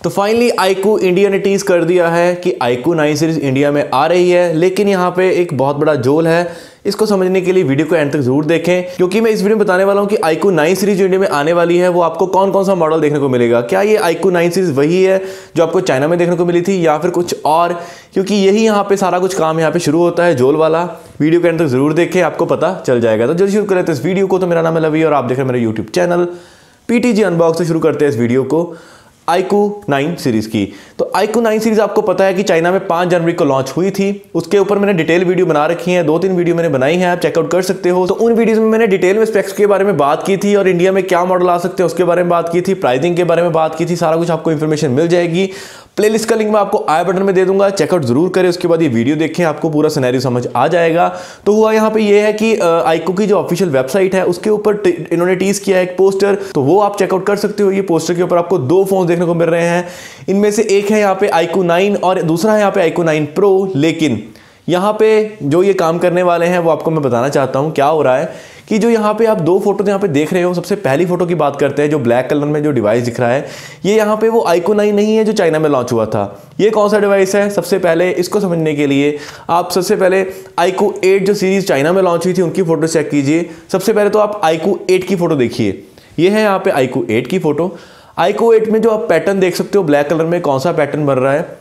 तो finally iQOO India ने tease कर दिया है कि iQOO 9 सीरीज इंडिया में आ रही है, लेकिन यहाँ पे एक बहुत बड़ा जोल है। इसको समझने के लिए वीडियो को एंड तक जरूर देखें, क्योंकि मैं इस वीडियो में बताने वाला हूँ कि iQOO 9 सीरीज जो इंडिया में आने वाली है वो आपको कौन कौन सा मॉडल देखने को मिलेगा। क्या ये iQOO 9 सीरीज वही है जो आपको चाइना में देखने को मिली थी या फिर कुछ और, क्योंकि यही यहाँ पे सारा कुछ काम यहाँ पे शुरू होता है जोल वाला। वीडियो के एंड तक जरूर देखें, आपको पता चल जाएगा। तो जल्दी शुरू करें इस वीडियो को। तो मेरा नाम है लवी और आप देख रहे हैं मेरे यूट्यूब चैनल PTG अनबॉक्स से। शुरू करते हैं इस वीडियो को iQOO 9 सीरीज की। तो iQOO 9 सीरीज आपको पता है कि चाइना में 5 जनवरी को लॉन्च हुई थी। उसके ऊपर मैंने डिटेल वीडियो बना रखी है, 2-3 वीडियो मैंने बनाई है, आप चेकआउट कर सकते हो। तो उन वीडियोस में मैंने डिटेल में स्पेक्स के बारे में बात की थी और इंडिया में क्या मॉडल आ सकते हैं उसके बारे में बात की थी, प्राइसिंग के बारे में बात की थी। सारा कुछ आपको इन्फॉर्मेशन मिल जाएगी। प्लेलिस्ट का लिंक मैं आपको आई बटन में दे दूंगा, चेकआउट जरूर करें। उसके बाद ये वीडियो देखें, आपको पूरा सिनेरियो समझ आ जाएगा। तो हुआ यहाँ पे ये है कि iQOO की जो ऑफिशियल वेबसाइट है उसके ऊपर इन्होंने टीज किया है एक पोस्टर, तो वो आप चेकआउट कर सकते हो। ये पोस्टर के ऊपर आपको 2 फोन देखने को मिल रहे हैं। इनमें से एक है यहाँ पे iQOO 9 और दूसरा है यहाँ पे iQOO 9 Pro। लेकिन यहाँ पे जो ये काम करने वाले हैं वो आपको मैं बताना चाहता हूँ क्या हो रहा है कि जो यहाँ पे आप 2 फोटो यहाँ पे देख रहे हो। सबसे पहली फोटो की बात करते हैं, जो ब्लैक कलर में जो डिवाइस दिख रहा है, ये यहाँ पे वो iQOO 9 नहीं है जो चाइना में लॉन्च हुआ था। ये कौन सा डिवाइस है? सबसे पहले इसको समझने के लिए आप सबसे पहले iQOO 8 जो सीरीज चाइना में लॉन्च हुई थी उनकी फोटो चेक कीजिए। सबसे पहले तो आप iQOO 8 की फोटो देखिए। ये है यहाँ पे iQOO 8 की फोटो। iQOO 8 में जो आप पैटर्न देख सकते हो ब्लैक कलर में, कौन सा पैटर्न बन रहा है।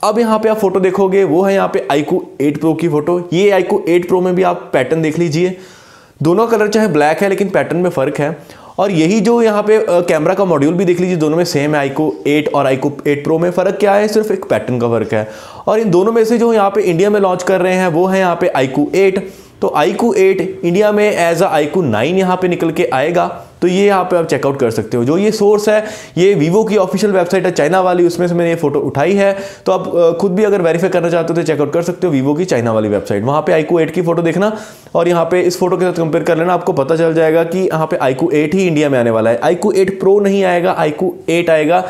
अब यहाँ पे आप फोटो देखोगे वो है यहाँ पे iQOO 8 Pro की फोटो। ये iQOO 8 Pro में भी आप पैटर्न देख लीजिए। दोनों कलर चाहे ब्लैक है लेकिन पैटर्न में फर्क है। और यही जो यहाँ पे कैमरा का मॉड्यूल भी देख लीजिए, दोनों में सेम है। iQOO 8 और iQOO 8 Pro में फ़र्क क्या है? सिर्फ एक पैटर्न का फर्क है। और इन दोनों में से जो यहाँ पे इंडिया में लॉन्च कर रहे हैं वो है यहाँ पे iQOO 8। तो iQOO 8 इंडिया में एज अ iQOO 9 यहाँ पे निकल के आएगा। तो ये यहाँ पे आप चेकआउट कर सकते हो। जो ये सोर्स है ये वीवो की ऑफिशियल वेबसाइट है चाइना वाली, उसमें से मैंने ये फोटो उठाई है। तो आप खुद भी अगर वेरीफाई करना चाहते हो तो चेकआउट कर सकते हो वीवो की चाइना वाली वेबसाइट। वहाँ पे iQOO 8 की फोटो देखना और यहाँ पे इस फोटो के साथ कंपेयर कर लेना, आपको पता चल जाएगा कि यहाँ पे iQOO 8 ही इंडिया में आने वाला है। iQOO 8 Pro नहीं आएगा, iQOO 8 आएगा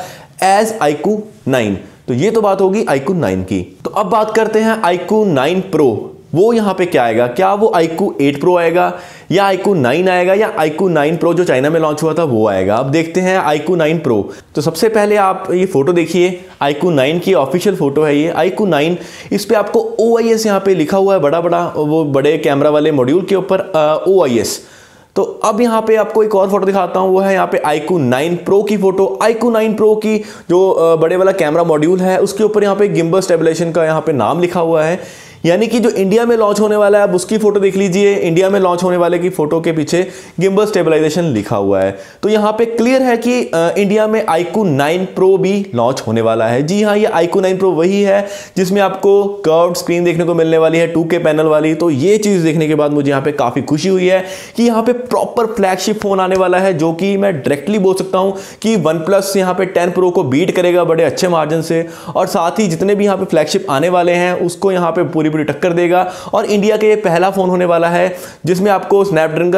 एज iQOO 9। तो ये तो बात होगी iQOO 9 की। तो अब बात करते हैं iQOO 9 Pro। वो यहाँ पे क्या आएगा? क्या वो iQOO 8 Pro आएगा या iQOO 9 आएगा या iQOO 9 Pro जो चाइना में लॉन्च हुआ था वो आएगा? अब देखते हैं iQOO 9 Pro। तो सबसे पहले आप ये फोटो देखिए, iQOO 9 की ऑफिशियल फोटो है ये। iQOO 9 इस पे आपको OIS यहाँ पे लिखा हुआ है, बड़ा बड़ा वो बड़े कैमरा वाले मॉड्यूल के ऊपर OIS। तो अब यहाँ पे आपको एक और फोटो दिखाता हूँ, वो है यहाँ पे iQOO 9 Pro की फोटो। iQOO 9 Pro की जो बड़े वाला कैमरा मॉड्यूल है उसके ऊपर यहाँ पे गिम्बल स्टेबलाइजेशन का यहाँ पे नाम लिखा हुआ है, यानी कि जो इंडिया में लॉन्च होने वाला है अब उसकी फोटो देख लीजिए। इंडिया में लॉन्च होने वाले की फोटो के पीछे गिम्बल स्टेबलाइजेशन लिखा हुआ है। तो यहाँ पे क्लियर है कि इंडिया में iQOO 9 Pro भी लॉन्च होने वाला है। जी हाँ, ये iQOO 9 Pro वही है जिसमें आपको कर्व्ड स्क्रीन देखने को मिलने वाली है, 2K पैनल वाली। तो ये चीज़ देखने के बाद मुझे यहाँ पे काफ़ी खुशी हुई है कि यहाँ पे प्रॉपर फ्लैगशिप फोन आने वाला है, जो कि मैं डायरेक्टली बोल सकता हूँ कि OnePlus यहाँ पे 10 Pro को बीट करेगा बड़े अच्छे मार्जिन से। और साथ ही जितने भी यहाँ पे फ्लैगशिप आने वाले हैं उसको यहाँ पे पूरी टक्कर देगा। और इंडिया के ये पहला फोन होने वाला है जिसमें आपको स्नैपड्रैगन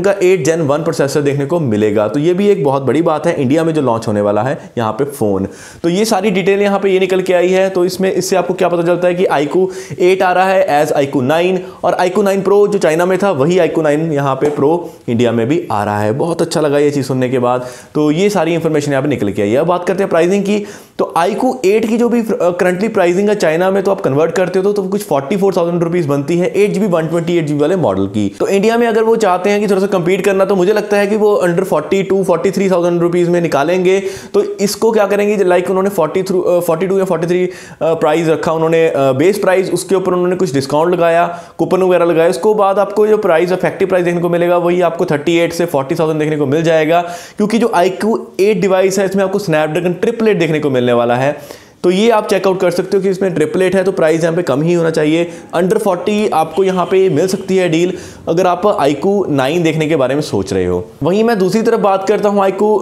का 8 Gen 1 प्रोसेसर देखने को मिलेगा। तो ये भी एक बहुत बड़ी बात है इंडिया में जो लॉन्च होने वाला है यहाँ पे फोन। तो ये सारी डिटेल यहाँ पे ये निकल के आई है। तो इससे आपको क्या पता चलता है कि iQOO 8 आ रहा है एज iQOO 9 और iQOO 9 Pro जो चाइना में था वही iQOO 9 यहाँ पे Pro इंडिया में भी आ रहा है। बहुत अच्छा लगा ये चीज़ सुनने के बाद। तो ये सारी इंफॉर्मेशन यहाँ पे निकल के आई है। अब बात करते हैं प्राइसिंग की। तो iQOO 8 की जो भी करंटली प्राइसिंग है चाइना में, तो आप कन्वर्ट करते हो तो कुछ 44,000 रुपीज़ बनती है 8GB 128GB वाले मॉडल की। तो इंडिया में अगर वो चाहते हैं कि थोड़ा सा कंपीट करना, तो मुझे लगता है कि वो अंडर 43,000 रुपीज़ में निकालेंगे। तो इसको क्या करेंगे, लाइक उन्होंने 42 या 43 प्राइस रखा उन्होंने बेस प्राइस, उसके ऊपर उन्होंने कुछ डिस्काउंट लगाया, कूपन वगैरह लगाया। उसको बाद आपको जो प्राइस इफेक्टिव प्राइस देखने को मिलेगा वही आपको 38 से 40,000 देखने को मिल जाएगा। क्योंकि जो iQOO 8 डिवाइस है इसमें आपको स्नैपड्रैगन 888 देखने को मिलने वाला है। तो ये आप चेकआउट कर सकते हो कि इसमें 888 है तो प्राइस यहाँ पे कम ही होना चाहिए। अंडर 40 आपको यहाँ पे मिल सकती है डील अगर आप iQOO 9 देखने के बारे में सोच रहे हो। वहीं मैं दूसरी तरफ बात करता हूँ iQOO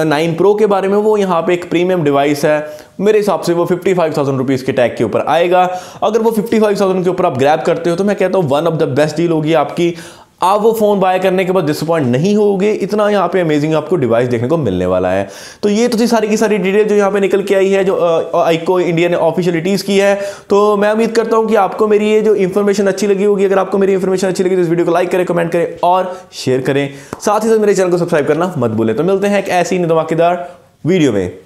9 Pro के बारे में। वो यहाँ पे एक प्रीमियम डिवाइस है, मेरे हिसाब से वो 55,000 रुपीज़ के टैग के ऊपर आएगा। अगर वो 55,000 के ऊपर आप ग्रैब करते हो तो मैं कहता हूँ one of the best deal होगी आपकी। आप वो फ़ोन बाय करने के बाद डिसअपॉइंट नहीं होगे, इतना यहाँ पे अमेजिंग आपको डिवाइस देखने को मिलने वाला है। तो ये तो थी सारी की सारी डिटेल जो यहाँ पे निकल के आई है, जो iQOO इंडिया ने ऑफिशियलिटीज़ की है। तो मैं उम्मीद करता हूँ कि आपको मेरी ये जो इन्फॉर्मेशन अच्छी लगी होगी। अगर आपको मेरी इन्फॉर्मेशन अच्छी लगी तो इस वीडियो को लाइक करें, कमेंट करें और शेयर करें। साथ ही साथ मेरे चैनल को सब्सक्राइब करना मत भूलें। तो मिलते हैं एक ऐसी धमाकेदार वीडियो में।